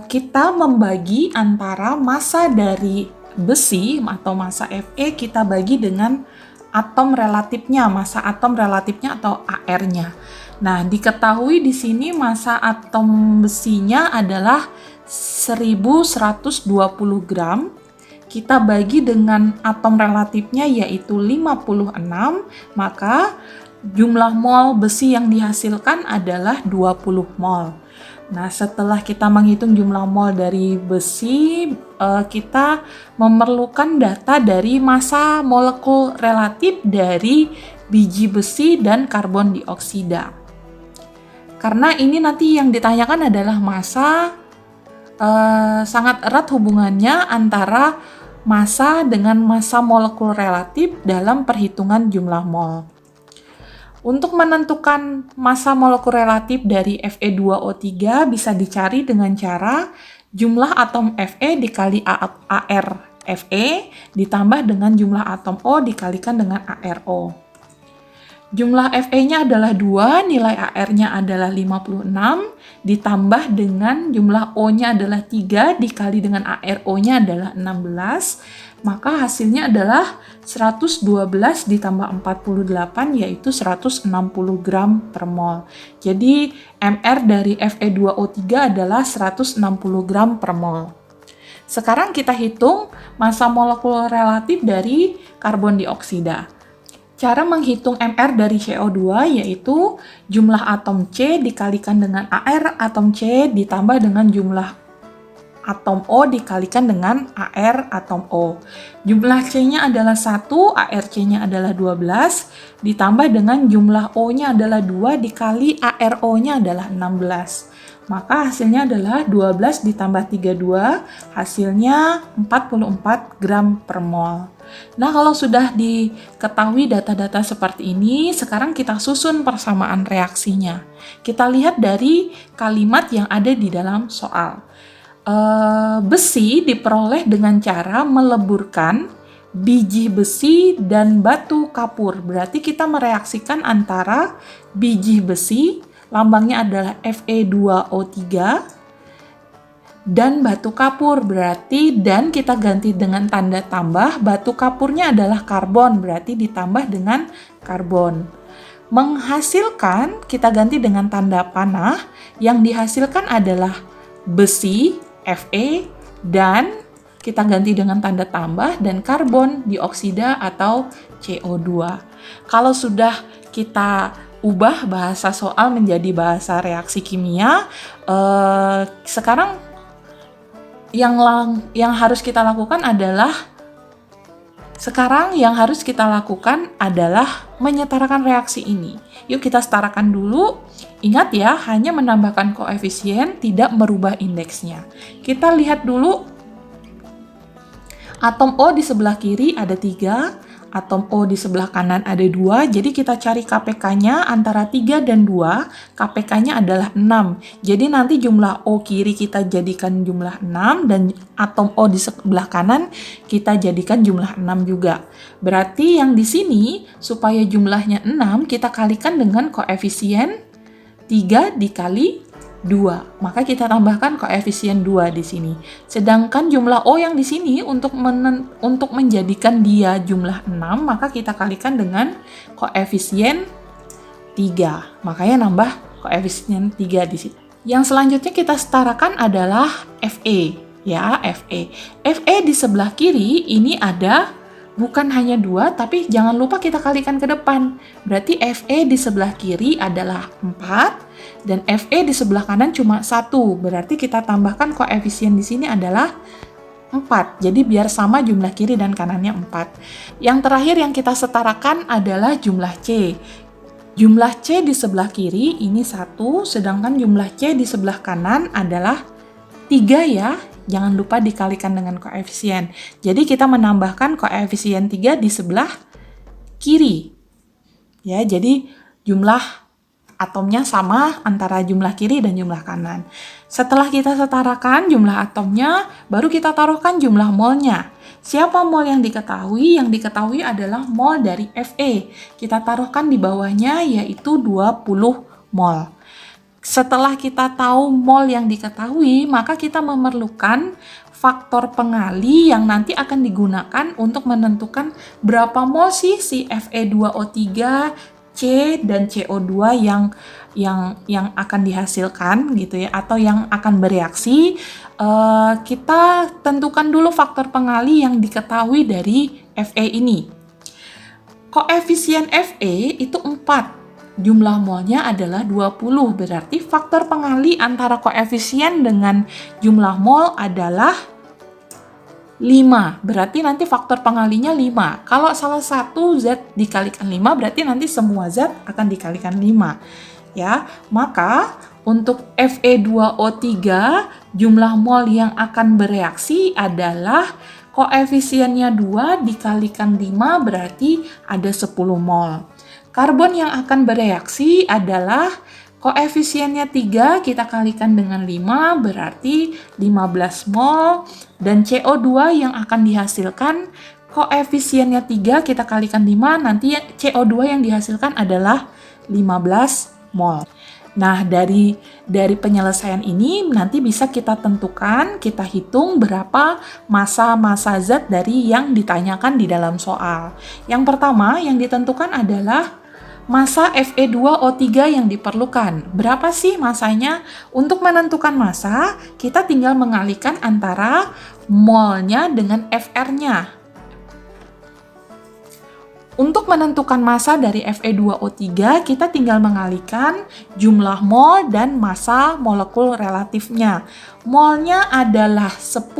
kita membagi antara massa dari besi atau massa Fe kita bagi dengan atom relatifnya, massa atom relatifnya atau AR-nya. Nah, diketahui di sini massa atom besinya adalah 1120 gram. Kita bagi dengan atom relatifnya yaitu 56, maka jumlah mol besi yang dihasilkan adalah 20 mol. Nah, setelah kita menghitung jumlah mol dari besi, kita memerlukan data dari massa molekul relatif dari biji besi dan karbon dioksida. Karena ini nanti yang ditanyakan adalah massa, sangat erat hubungannya antara massa dengan massa molekul relatif dalam perhitungan jumlah mol. Untuk menentukan massa molekul relatif dari Fe2O3 bisa dicari dengan cara jumlah atom Fe dikali AR Fe ditambah dengan jumlah atom O dikalikan dengan ARO. Jumlah Fe-nya adalah 2, nilai AR-nya adalah 56, ditambah dengan jumlah O-nya adalah 3, dikali dengan ARO-nya adalah 16, maka hasilnya adalah 112 ditambah 48, yaitu 160 gram per mol. Jadi, MR dari Fe2O3 adalah 160 gram per mol. Sekarang kita hitung massa molekul relatif dari karbon dioksida. Cara menghitung MR dari CO2 yaitu jumlah atom C dikalikan dengan AR atom C ditambah dengan jumlah atom O dikalikan dengan AR atom O. Jumlah C-nya adalah 1, ARC-nya adalah 12, ditambah dengan jumlah O-nya adalah 2 dikali ARO-nya adalah 16. Maka hasilnya adalah 12 ditambah 32, hasilnya 44 gram per mol. Nah, kalau sudah diketahui data-data seperti ini, sekarang kita susun persamaan reaksinya. Kita lihat dari kalimat yang ada di dalam soal. Besi diperoleh dengan cara meleburkan biji besi dan batu kapur. Berarti kita mereaksikan antara biji besi, lambangnya adalah Fe2O3, dan batu kapur, berarti dan kita ganti dengan tanda tambah, batu kapurnya adalah karbon, berarti ditambah dengan karbon. Menghasilkan, kita ganti dengan tanda panah, yang dihasilkan adalah besi, Fe, dan kita ganti dengan tanda tambah, dan karbon dioksida atau CO2. Kalau sudah kita ubah bahasa soal menjadi bahasa reaksi kimia, sekarang yang harus kita lakukan adalah menyetarakan reaksi ini. Yuk kita setarakan dulu. Ingat ya, hanya menambahkan koefisien, tidak merubah indeksnya. Kita lihat dulu. Atom O di sebelah kiri ada 3, atom O di sebelah kanan ada 2, jadi kita cari KPK-nya antara 3 dan 2, KPK-nya adalah 6. Jadi nanti jumlah O kiri kita jadikan jumlah 6, dan atom O di sebelah kanan kita jadikan jumlah 6 juga. Berarti yang di sini, supaya jumlahnya 6, kita kalikan dengan koefisien 3 dikali 2. Maka kita tambahkan koefisien 2 di sini. Sedangkan jumlah O yang di sini untuk menjadikan dia jumlah 6, maka kita kalikan dengan koefisien 3. Makanya nambah koefisien 3 di situ. Yang selanjutnya kita setarakan adalah Fe, ya, Fe. Fe di sebelah kiri ini ada bukan hanya 2, tapi jangan lupa kita kalikan ke depan. Berarti Fe di sebelah kiri adalah 4, dan Fe di sebelah kanan cuma 1. Berarti kita tambahkan koefisien di sini adalah 4. Jadi biar sama jumlah kiri dan kanannya 4. Yang terakhir yang kita setarakan adalah jumlah C. Jumlah C di sebelah kiri ini 1, sedangkan jumlah C di sebelah kanan adalah 3 ya. Jangan lupa dikalikan dengan koefisien. Jadi kita menambahkan koefisien 3 di sebelah kiri. Ya, jadi jumlah atomnya sama antara jumlah kiri dan jumlah kanan. Setelah kita setarakan jumlah atomnya, baru kita taruhkan jumlah molnya. Siapa mol yang diketahui? Yang diketahui adalah mol dari Fe. Kita taruhkan di bawahnya yaitu 20 mol. Setelah kita tahu mol yang diketahui, maka kita memerlukan faktor pengali yang nanti akan digunakan untuk menentukan berapa mol sih si Fe2O3, C dan CO2 yang akan dihasilkan gitu ya, atau yang akan bereaksi. Kita tentukan dulu faktor pengali yang diketahui dari Fe ini. Koefisien Fe itu 4. Jumlah molnya adalah 20, berarti faktor pengali antara koefisien dengan jumlah mol adalah 5. Berarti nanti faktor pengalinya 5. Kalau salah satu zat dikalikan 5, berarti nanti semua zat akan dikalikan 5. Ya, maka untuk Fe2O3 jumlah mol yang akan bereaksi adalah koefisiennya 2 dikalikan 5, berarti ada 10 mol. Karbon yang akan bereaksi adalah koefisiennya 3 kita kalikan dengan 5 berarti 15 mol, dan CO2 yang akan dihasilkan koefisiennya 3 kita kalikan 5, nanti CO2 yang dihasilkan adalah 15 mol. Nah, dari penyelesaian ini nanti bisa kita tentukan, kita hitung berapa massa zat dari yang ditanyakan di dalam soal. Yang pertama yang ditentukan adalah massa Fe2O3 yang diperlukan. Berapa sih massanya? Untuk menentukan massa, kita tinggal mengalihkan antara molnya dengan Fr-nya. Untuk menentukan massa dari Fe2O3, kita tinggal mengalihkan jumlah mol dan massa molekul relatifnya. Molnya adalah 10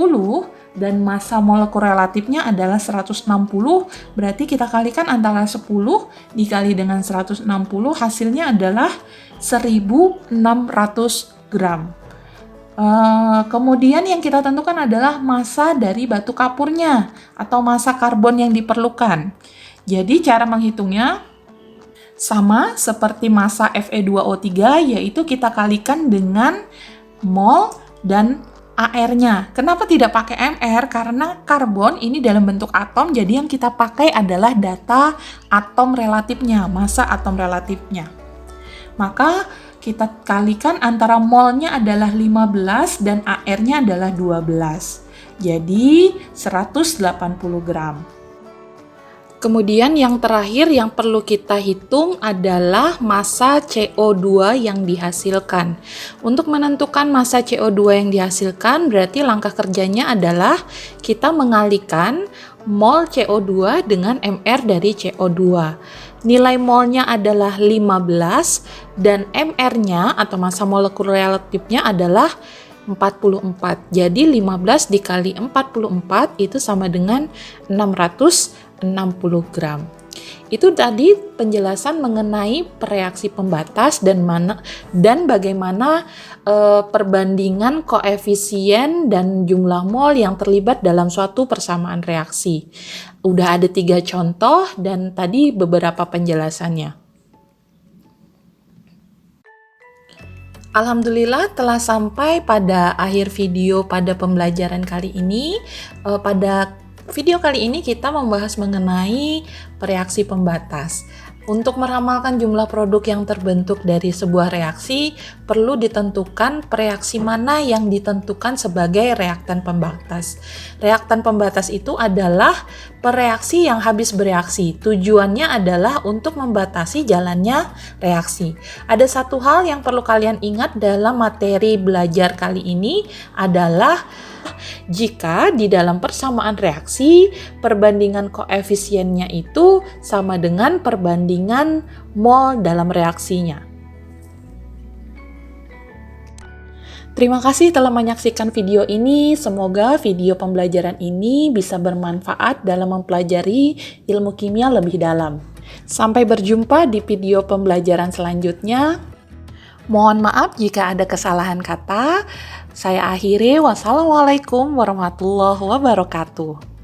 dan massa molekul relatifnya adalah 160, berarti kita kalikan antara 10 dikali dengan 160, hasilnya adalah 1600 gram. Kemudian yang kita tentukan adalah massa dari batu kapurnya atau massa karbon yang diperlukan. Jadi cara menghitungnya sama seperti massa Fe2O3, yaitu kita kalikan dengan mol dan AR-nya. Kenapa tidak pakai MR? Karena karbon ini dalam bentuk atom, jadi yang kita pakai adalah data atom relatifnya, massa atom relatifnya. Maka kita kalikan antara molnya adalah 15 dan AR-nya adalah 12. Jadi 180 gram. Kemudian yang terakhir yang perlu kita hitung adalah massa CO2 yang dihasilkan. Untuk menentukan massa CO2 yang dihasilkan, berarti langkah kerjanya adalah kita mengalihkan mol CO2 dengan MR dari CO2. Nilai molnya adalah 15 dan MR-nya atau massa molekul relatifnya adalah 44. Jadi 15 dikali 44 itu sama dengan 660 gram. Itu tadi penjelasan mengenai reaksi pembatas dan bagaimana perbandingan koefisien dan jumlah mol yang terlibat dalam suatu persamaan reaksi. Udah ada 3 contoh dan tadi beberapa penjelasannya. Alhamdulillah telah sampai pada akhir video pada pembelajaran kali ini. Pada video kali ini kita membahas mengenai reaksi pembatas. Untuk meramalkan jumlah produk yang terbentuk dari sebuah reaksi, perlu ditentukan reaksi mana yang ditentukan sebagai reaktan pembatas. Reaktan pembatas itu adalah pereaksi yang habis bereaksi. Tujuannya adalah untuk membatasi jalannya reaksi. Ada satu hal yang perlu kalian ingat dalam materi belajar kali ini adalah jika di dalam persamaan reaksi, perbandingan koefisiennya itu sama dengan perbandingan mol dalam reaksinya. Terima kasih telah menyaksikan video ini. Semoga video pembelajaran ini bisa bermanfaat dalam mempelajari ilmu kimia lebih dalam. Sampai berjumpa di video pembelajaran selanjutnya. Mohon maaf jika ada kesalahan kata. Saya akhiri, wassalamualaikum warahmatullahi wabarakatuh.